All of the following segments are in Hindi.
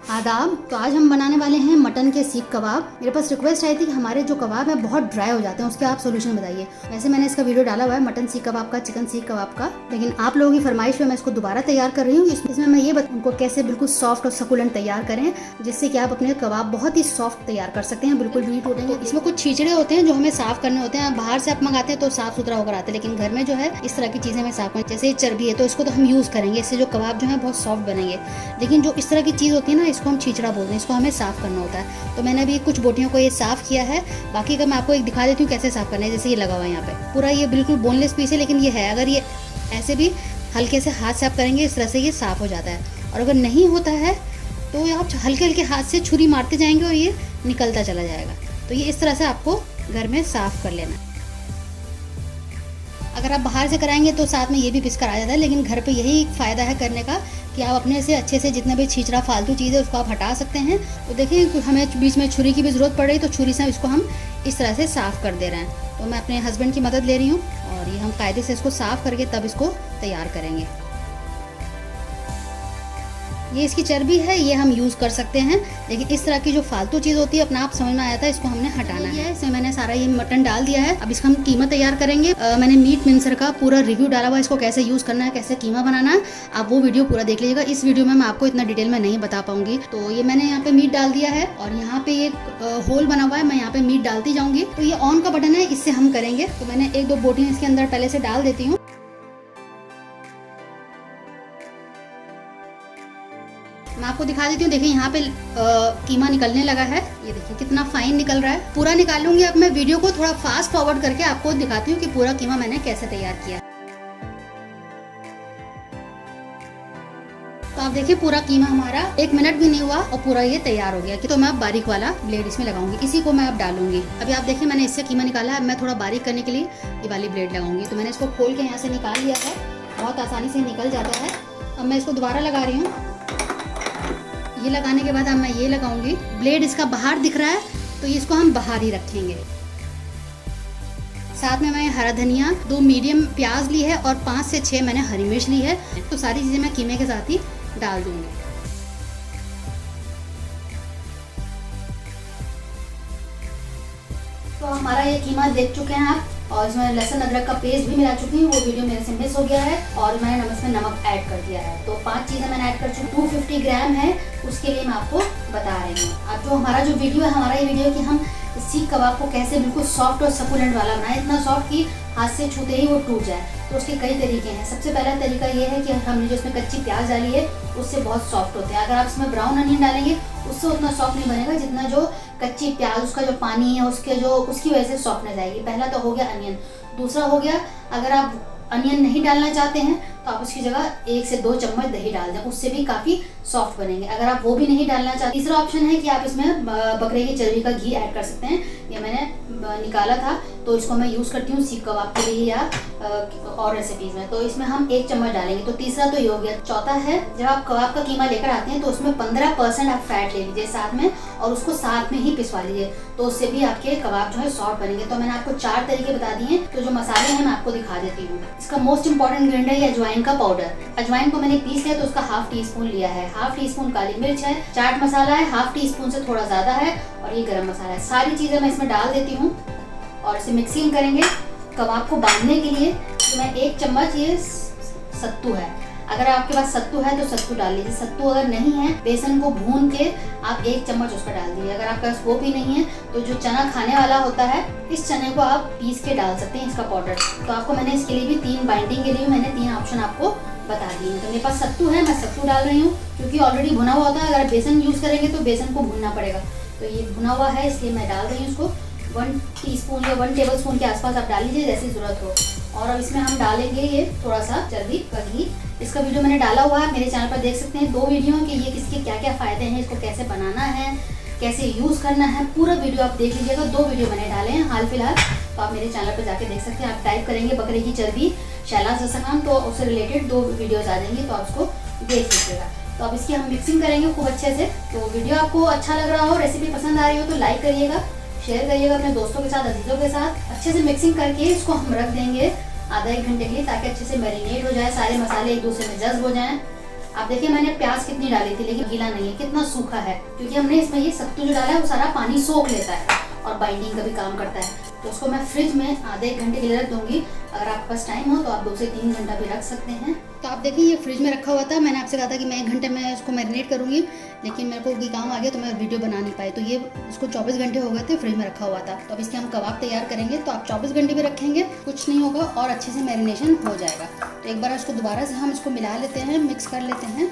आदाब। तो आज हम बनाने वाले हैं मटन के सीख कबाब। मेरे पास रिक्वेस्ट आई थी कि हमारे जो कबाब है बहुत ड्राई हो जाते हैं, उसके आप सोल्यूशन बताइए। वैसे मैंने इसका वीडियो डाला हुआ है मटन सीख कबाब का, चिकन सीख कबाब का, लेकिन आप लोगों की फरमाइश पे मैं इसको दोबारा तैयार कर रही हूँ। इसमें मैं ये उनको कैसे बिल्कुल सॉफ्ट और सकुलेंट तैयार करें, जिससे कि आप अपने कबाब बहुत ही सॉफ्ट तैयार कर सकते हैं, बिल्कुल भी नहीं टूटेंगे। इसमें कुछ छींचड़े होते हैं जो हमें साफ करने होते हैं। बाहर से आप मंगाते हैं तो साफ सुथरा होकर आते हैं, लेकिन घर में जो है इस तरह की चीजें हमें साफ करें। जैसे चर्बी है तो इसको तो हम यूज करेंगे, इससे जो कबाब जो है बहुत सॉफ्ट बनेंगे। लेकिन जो इस तरह की चीज होती है ना, इसको हम छींचड़ा बोलते हैं, इसको हमें साफ करना होता है। तो मैंने अभी कुछ बोटियों को ये साफ किया है। बाकी का मैं आपको एक दिखा देती हूँ कैसे साफ करना है। जैसे ये लगा हुआ है यहाँ पे पूरा, ये बिल्कुल बोनलेस पीस है, लेकिन ये है, अगर ये ऐसे भी हल्के से हाथ से आप करेंगे इस तरह से ये साफ हो जाता है। और अगर नहीं होता है तो आप हल्के हल्के हाथ से छुरी मारते जाएंगे और ये निकलता चला जाएगा। तो ये इस तरह से आपको घर में साफ कर लेना है। अगर आप बाहर से कराएंगे तो साथ में ये भी पिस कर आ जाता है, लेकिन घर पे यही फ़ायदा है करने का कि आप अपने से अच्छे से जितना भी छींचड़ा फालतू चीज़ है उसको आप हटा सकते हैं। तो देखिए हमें बीच में छुरी की भी ज़रूरत पड़ रही, तो छुरी से इसको हम इस तरह से साफ़ कर दे रहे हैं। तो मैं अपने हस्बैंड की मदद ले रही हूँ और ये हम कायदे से इसको साफ़ करके तब इसको तैयार करेंगे। ये इसकी चर्बी है, ये हम यूज़ कर सकते हैं, लेकिन इस तरह की जो फालतू चीज़ होती है अपना आप समझ में आया था, इसको हमने हटाना है। इसमें मैंने सारा ये मटन डाल दिया है। अब इसका हम कीमा तैयार करेंगे। मैंने मीट मिक्सर का पूरा रिव्यू डाला हुआ है, इसको कैसे यूज़ करना है, कैसे कीमा बनाना है। आप वो वीडियो पूरा देख लीजिएगा। इस वीडियो में मैं आपको इतना डिटेल में नहीं बता पाऊंगी। तो ये मैंने यहाँ पे मीट डाल दिया है और यहाँ पे एक होल बना हुआ है, मैं यहाँ पे मीट डालती जाऊँगी। तो ये ऑन का बटन है, इससे हम करेंगे। तो मैंने एक दो बोटियाँ इसके अंदर पहले से डाल देती हूँ। मैं आपको दिखा देती हूँ। देखिए यहाँ पे कीमा निकलने लगा है, ये देखिए कितना फाइन निकल रहा है। पूरा निकालूंगी। अब मैं वीडियो को थोड़ा फास्ट फॉरवर्ड करके आपको दिखाती हूँ कि पूरा कीमा मैंने कैसे तैयार किया। तो आप देखिए पूरा कीमा हमारा 1 मिनट भी नहीं हुआ और पूरा ये तैयार हो गया। कि तो मैं अब बारीक वाला ब्लेड इसमें लगाऊंगी, इसी को मैं अब डालूंगी। अभी आप देखिए मैंने इससे कीमा निकाला है। अब मैं थोड़ा बारीक करने के लिए ये वाली ब्लेड लगाऊंगी। तो मैंने इसको खोल के यहाँ से निकाल लिया है, बहुत आसानी से निकल जाता है। अब मैं इसको दोबारा लगा रही हूँ। ये लगाने के बाद अब मैं ये लगाऊंगी। ब्लेड इसका बाहर दिख रहा है तो इसको हम बाहर ही रखेंगे। साथ में मैं हरा धनिया, 2 मीडियम प्याज ली है और 5 से 6 मैंने हरी मिर्च ली है। तो सारी चीजें मैं कीमे के साथ ही डाल दूंगी। तो हमारा ये कीमा देख चुके हैं आप, और इसमें लहसुन अदरक का पेस्ट भी मिला चुकी हूँ, वो वीडियो मेरे से मिस हो गया है। और मैंने इसमें नमक ऐड कर दिया है। तो 5 चीज़ें मैंने ऐड कर चुकी हूँ। 250 ग्राम है, उसके लिए मैं आपको बता रही हूँ। अब जो हमारा जो वीडियो है, हमारा ये वीडियो कि हम सीख कबाब को कैसे बिल्कुल सॉफ्ट और सकुलेंट वाला बनाए, इतना सॉफ्ट कि हाथ से छूते ही वो टूट जाए। तो उसके कई तरीके हैं। सबसे पहला तरीका ये है कि हमने जो इसमें कच्ची प्याज डाली है उससे बहुत सॉफ्ट होते हैं। अगर आप इसमें ब्राउन अनियन डालेंगे उससे उतना सॉफ्ट नहीं बनेगा जितना जो कच्ची प्याज, उसका जो पानी है उसकी वजह से सॉफ्टनेस आएगी। पहला तो हो गया अनियन। दूसरा हो गया, अगर आप अनियन नहीं डालना चाहते हैं तो आप उसकी जगह 1 से 2 चम्मच दही डाल दें, उससे भी काफ़ी सॉफ्ट बनेंगे। अगर आप वो भी नहीं डालना चाहते, तीसरा ऑप्शन है कि आप इसमें बकरे की चर्बी का घी ऐड कर सकते हैं। ये मैंने निकाला था तो इसको मैं यूज़ करती हूँ सीख कबाब के लिए या और रेसिपीज़ में। तो इसमें हम 1 चम्मच डालेंगे। तो तीसरा तो ये हो गया। चौथा है, जब आप कबाब का कीमा लेकर आते हैं तो उसमें 15% आप फैट ले लीजिए साथ में, और उसको साथ में ही पिसवा लीजिए, तो उससे भी आपके कबाब जो है सॉफ्ट बनेंगे। तो मैंने आपको 4 तरीके बता दिए। तो जो मसाले हैं मैं आपको दिखा देती हूँ। इसका मोस्ट इंपॉर्टेंट इंग्रेडिएंट है अजवाइन का पाउडर। अजवाइन को मैंने पीस लिया तो उसका 1/2 टीस्पून लिया है। 1/2 टीस्पून काली मिर्च है, चाट मसाला है 1/2 टीस्पून से थोड़ा ज्यादा है, और ये गरम मसाला है। सारी चीजें मैं इसमें डाल देती हूँ और इसे मिक्सिंग करेंगे। कबाब को बांधने के लिए तो मैं 1 चम्मच, ये सत्तू है, अगर आपके पास सत्तू है तो सत्तू डाल लीजिए। सत्तू अगर नहीं है, बेसन को भून के आप 1 चम्मच उसका डाल दीजिए। अगर आपके पास वो भी नहीं है तो जो चना खाने वाला होता है, इस चने को आप पीस के डाल सकते हैं, इसका पाउडर। तो आपको मैंने इसके लिए भी 3 बाइंडिंग के लिए मैंने 3 ऑप्शन आपको बता दिए हैं। तो मेरे पास सत्तू है, मैं सत्तू डाल रही हूँ क्योंकि ऑलरेडी भुना हुआ होता है। अगर बेसन यूज़ करेंगे तो बेसन को भूनना पड़ेगा। तो ये भुना हुआ है इसलिए मैं डाल रही हूँ इसको। 1 टीस्पून या 1 टेबल स्पून के आसपास आप डाल लीजिए, जैसी ज़रूरत हो। और अब इसमें हम डालेंगे ये थोड़ा सा चर्बी का घी। इसका वीडियो मैंने डाला हुआ है, मेरे चैनल पर देख सकते हैं 2 वीडियो कि ये किसके क्या क्या फ़ायदे हैं, इसको कैसे बनाना है, कैसे यूज़ करना है, पूरा वीडियो आप देख लीजिएगा। 2 वीडियो मैंने डाले हैं हाल फिलहाल, तो आप मेरे चैनल पर जाके देख सकते हैं। आप टाइप करेंगे बकरे की चर्बी शैलाज रसाखान तो उससे रिलेटेड 2 वीडियोज़ आ जाएंगी, तो आप उसको देख लीजिएगा। तो अब इसकी हम मिक्सिंग करेंगे खूब अच्छे से। तो वीडियो आपको अच्छा लग रहा हो, रेसिपी पसंद आ रही हो तो लाइक करिएगा, शेयर करिएगा अपने दोस्तों के साथ, अजीजों के साथ। अच्छे से मिक्सिंग करके इसको हम रख देंगे आधा 1 घंटे के लिए, ताकि अच्छे से मैरिनेट हो जाए, सारे मसाले एक दूसरे में जज्ब हो जाएं। आप देखिए मैंने प्याज कितनी डाली थी, लेकिन गीला नहीं है, कितना सूखा है, क्योंकि हमने इसमें ये सत्तू जो डाला है वो सारा पानी सोख लेता है और बाइंडिंग का भी काम करता है। तो उसको मैं फ्रिज में आधे 1 घंटे के लिए रख दूंगी। अगर आपके पास टाइम हो तो आप 2 से 3 घंटा भी रख सकते हैं। तो आप देखिए ये फ्रिज में रखा हुआ था, मैंने आपसे कहा था कि मैं 1 घंटे में इसको मैरिनेट करूंगी, लेकिन मेरे को काम आ गया तो मैं वीडियो बना नहीं पाई। तो ये इसको 24 घंटे हो गए थे फ्रिज में रखा हुआ था। तो अब इसके हम कबाब तैयार करेंगे। तो आप 24 घंटे भी रखेंगे कुछ नहीं होगा और अच्छे से मैरिनेशन हो जाएगा। तो एक बार इसको दोबारा से हम इसको मिला लेते हैं, मिक्स कर लेते हैं।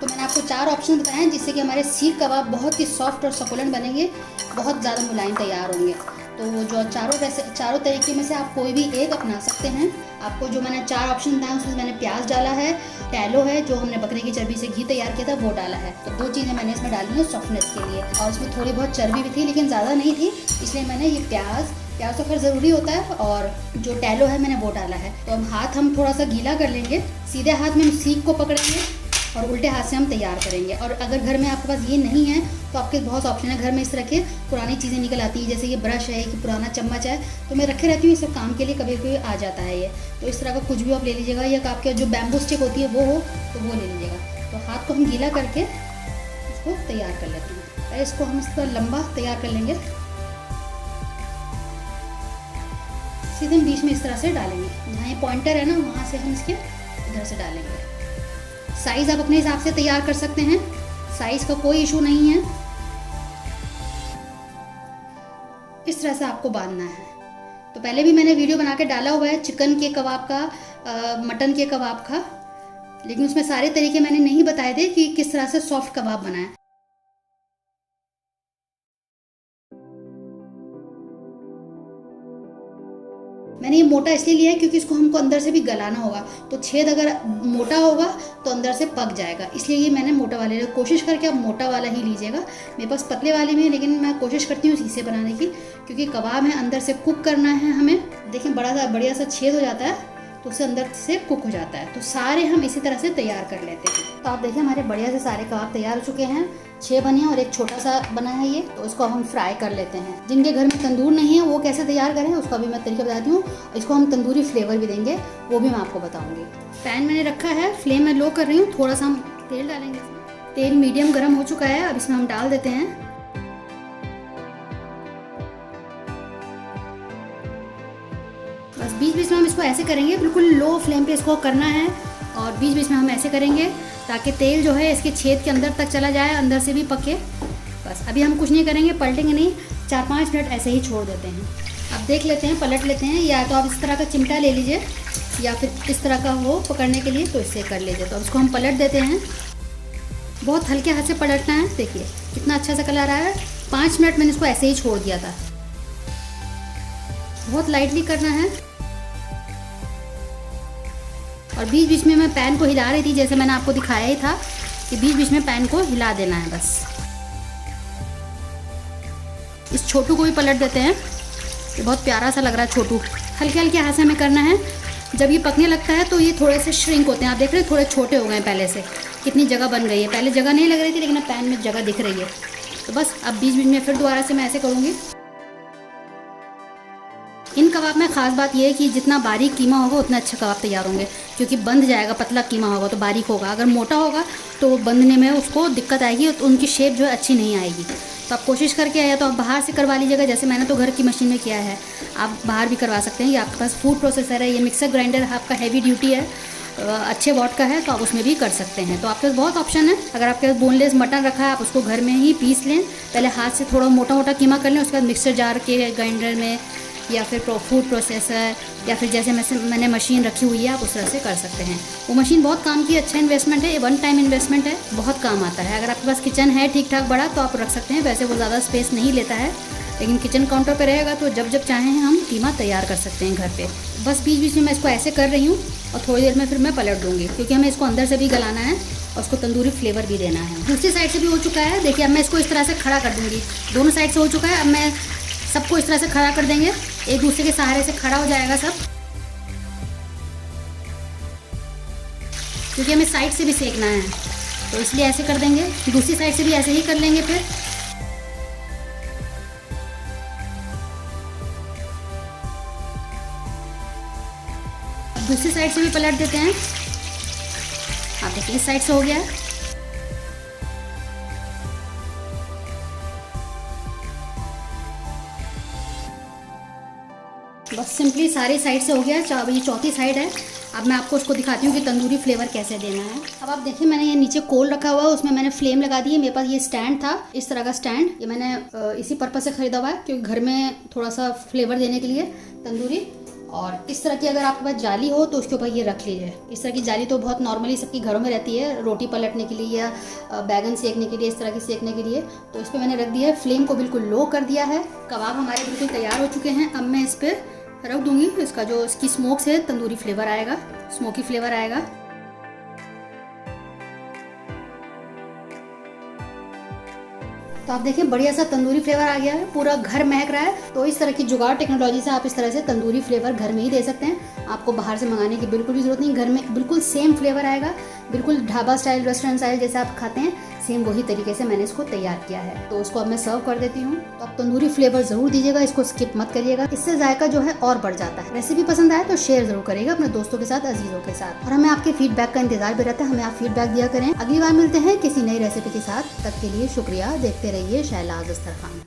तो मैंने आपको 4 ऑप्शन बताए हैं जिससे कि हमारे सीख कबाब बहुत ही सॉफ्ट और सकुलेंट बनेंगे, बहुत ज़्यादा मुलायम तैयार होंगे। तो जो चारों तरीके में से आप कोई भी एक अपना सकते हैं। आपको जो मैंने 4 ऑप्शन बताए उसमें मैंने प्याज डाला है, टैलो है जो हमने बकरे की चर्बी से घी तैयार किया था वो डाला है। तो 2 चीज़ें मैंने इसमें डाली हैं सॉफ्टनेस के लिए, और इसमें थोड़ी बहुत चर्बी भी थी लेकिन ज़्यादा नहीं थी, इसलिए मैंने ये प्याज तो फिर ज़रूरी होता है, और जो टैलो है मैंने वो डाला है। तो अब हम थोड़ा सा गीला कर लेंगे, सीधे हाथ में हम सीख को पकड़ेंगे और उल्टे हाथ से हम तैयार करेंगे। और अगर घर में आपके पास ये नहीं है तो आपके बहुत ऑप्शन है, घर में इस तरह के पुरानी चीज़ें निकल आती हैं, जैसे ये ब्रश है कि पुराना चम्मच है, तो मैं रखे रहती हूँ, ये सब काम के लिए कभी कभी आ जाता है ये। तो इस तरह का कुछ भी आप ले लीजिएगा, या आपके जो बैम्बू स्टिक होती है वो हो तो वो ले लीजिएगा। तो हाथ को हम गीला करके इसको तैयार कर लेते हैं। पहले इसको हम इस पर लंबा तैयार कर लेंगे, सीधे हम बीच में इस तरह से डालेंगे, जहाँ ये पॉइंटर है ना वहाँ से हम इसके इधर से डालेंगे। साइज़ आप अपने हिसाब से तैयार कर सकते हैं, साइज़ का कोई इशू नहीं है। इस तरह से आपको बांधना है। तो पहले भी मैंने वीडियो बना के डाला हुआ है चिकन के कबाब का, मटन के कबाब का, लेकिन उसमें सारे तरीके मैंने नहीं बताए थे कि किस तरह से सॉफ्ट कबाब बनाएं। मैंने ये मोटा इसलिए लिया है क्योंकि इसको हमको अंदर से भी गलाना होगा, तो छेद अगर मोटा होगा तो अंदर से पक जाएगा, इसलिए ये मैंने मोटा वाले, कोशिश करके आप मोटा वाला ही लीजिएगा। मेरे पास पतले वाले भी हैं, लेकिन मैं कोशिश करती हूँ इसे बनाने की, क्योंकि कबाब है अंदर से कुक करना है हमें। देखिए बढ़िया सा छेद हो जाता है तो उससे अंदर से कुक हो जाता है। तो सारे हम इसी तरह से तैयार कर लेते हैं। तो आप देखिए हमारे बढ़िया से सारे कबाब तैयार हो चुके हैं, 6 बने हैं और एक छोटा सा बना है ये। तो इसको हम फ्राई कर लेते हैं। जिनके घर में तंदूर नहीं है वो कैसे तैयार करें उसका भी मैं तरीका बताती हूँ। इसको हम तंदूरी फ्लेवर भी देंगे, वो भी मैं आपको बताऊँगी। पैन मैंने रखा है, फ्लेम में लो कर रही हूँ, थोड़ा सा हम तेल डालेंगे। तेल मीडियम गर्म हो चुका है, अब इसमें हम डाल देते हैं बस। बीच बीच में हम इसको ऐसे करेंगे, बिल्कुल लो फ्लेम पे इसको करना है, और बीच बीच में हम ऐसे करेंगे ताकि तेल जो है इसके छेद के अंदर तक चला जाए, अंदर से भी पके। बस अभी हम कुछ नहीं करेंगे, पलटेंगे नहीं, 4-5 मिनट ऐसे ही छोड़ देते हैं। अब देख लेते हैं, पलट लेते हैं। या तो आप इस तरह का चिमटा ले लीजिए, या फिर इस तरह का हो पकड़ने के लिए, तो इससे कर लीजिए। तो अब इसको हम पलट देते हैं, बहुत हल्के हाथ से पलटना है। देखिए कितना अच्छा सा कलर आया है। 5 मिनट मैंने इसको ऐसे ही छोड़ दिया था, बहुत लाइटली करना है। और बीच बीच में मैं पैन को हिला रही थी, जैसे मैंने आपको दिखाया ही था कि बीच बीच में पैन को हिला देना है बस। इस छोटू को भी पलट देते हैं, ये बहुत प्यारा सा लग रहा है छोटू। हल्के हल्के हाथ से हमें करना है। जब ये पकने लगता है तो ये थोड़े से श्रिंक होते हैं। आप देख रहे हैं थोड़े छोटे हो गए हैं पहले से, कितनी जगह बन गई है। पहले जगह नहीं लग रही थी, लेकिन अब पैन में जगह दिख रही है। तो बस अब बीच बीच में फिर दोबारा से मैं ऐसे करूँगी। इन कबाब में ख़ास बात यह है कि जितना बारीक कीमा होगा उतना अच्छा कबाब तैयार होंगे, क्योंकि बंध जाएगा। पतला कीमा होगा तो बारीक होगा, अगर मोटा होगा तो बंधने में उसको दिक्कत आएगी, तो उनकी शेप जो है अच्छी नहीं आएगी। तो आप कोशिश करके आया तो आप बाहर से करवा लीजिएगा, जैसे मैंने तो घर की मशीन में किया है। आप बाहर भी करवा सकते हैं, ये आपके पास फूड प्रोसेसर है, ये मिक्सर ग्राइंडर आपका हैवी ड्यूटी है, अच्छे वॉट का है, तो आप उसमें भी कर सकते हैं। तो आपके पास बहुत ऑप्शन है। अगर आपके पास बोनलेस मटन रखा है, आप उसको घर में ही पीस लें। पहले हाथ से थोड़ा मोटा मोटा कीमा कर लें, उसके बाद मिक्सर जार के ग्राइंडर में, या फिर फूड प्रोसेसर, या फिर जैसे मैंने मशीन रखी हुई है, आप उस तरह से कर सकते हैं। वो मशीन बहुत काम की, अच्छा इन्वेस्टमेंट है, ये 1 टाइम इन्वेस्टमेंट है, बहुत काम आता है। अगर आपके पास किचन है ठीक ठाक बड़ा तो आप रख सकते हैं, वैसे वो ज़्यादा स्पेस नहीं लेता है, लेकिन किचन काउंटर पे रहेगा तो जब जब चाहें हम कीमा तैयार कर सकते हैं घर पे। बस बीच बीच में मैं इसको ऐसे कर रही हूँ, और थोड़ी देर में फिर मैं पलट दूँगी, क्योंकि हमें इसको अंदर से भी गलाना है और उसको तंदूरी फ्लेवर भी देना है। दूसरी साइड से भी हो चुका है। देखिए अब मैं इसको इस तरह से खड़ा कर दूँगी, दोनों साइड से हो चुका है। अब मैं सबको इस तरह से खड़ा कर देंगे, एक दूसरे के सहारे से खड़ा हो जाएगा सब, क्योंकि हमें साइड से भी सेकना है, तो इसलिए ऐसे कर देंगे। दूसरी साइड से भी ऐसे ही कर लेंगे। फिर दूसरी साइड से भी पलट देते हैं। आप देखिए इस साइड से हो गया है। बस सिंपली सारी साइड से हो गया। अब ये चौथी साइड है। अब मैं आपको उसको दिखाती हूँ कि तंदूरी फ्लेवर कैसे देना है। अब आप देखिए मैंने ये नीचे कोल रखा हुआ है, उसमें मैंने फ्लेम लगा दी है। मेरे पास ये स्टैंड था, इस तरह का स्टैंड, ये मैंने इसी पर्पज़ से ख़रीदा हुआ है क्योंकि घर में थोड़ा सा फ्लेवर देने के लिए तंदूरी। और इस तरह की अगर आपके पास जाली हो तो उसके ऊपर ये रख लीजिए। इस तरह की जाली तो बहुत नॉर्मली सबके घरों में रहती है, रोटी पलटने के लिए या बैगन सेकने के लिए, इस तरह की सेकने के लिए। तो इस पर मैंने रख दिया है, फ्लेम को बिल्कुल लो कर दिया है। कबाब हमारे बिल्कुल तैयार हो चुके हैं। अब मैं इस पर रख दूंगी। इसका जो इसकी स्मोक से तंदूरी फ्लेवर आएगा, स्मोकी फ्लेवर आएगा। तो आप देखिए बढ़िया सा तंदूरी फ्लेवर आ गया है, पूरा घर महक रहा है। तो इस तरह की जुगाड़ टेक्नोलॉजी से आप इस तरह से तंदूरी फ्लेवर घर में ही दे सकते हैं। आपको बाहर से मंगाने की बिल्कुल भी जरूरत नहीं, घर में बिल्कुल सेम फ्लेवर आएगा, बिल्कुल ढाबा स्टाइल, रेस्टोरेंट स्टाइल जैसे आप खाते हैं, सेम वही तरीके से मैंने इसको तैयार किया है। तो उसको अब मैं सर्व कर देती हूँ। तो आप तंदूरी फ्लेवर जरूर दीजिएगा, इसको स्किप मत करिएगा, इससे जायका जो है और बढ़ जाता है। रेसिपी पसंद आए तो शेयर जरूर करिएगा अपने दोस्तों के साथ, अजीजों के साथ। और हमें आपके फीडबैक का इंतजार भी रहता है, हमें आप फीडबैक दिया करें। अगली बार मिलते हैं किसी नई रेसिपी के साथ, तब के लिए शुक्रिया। देखते रहिए शहलाज अख्तर खान।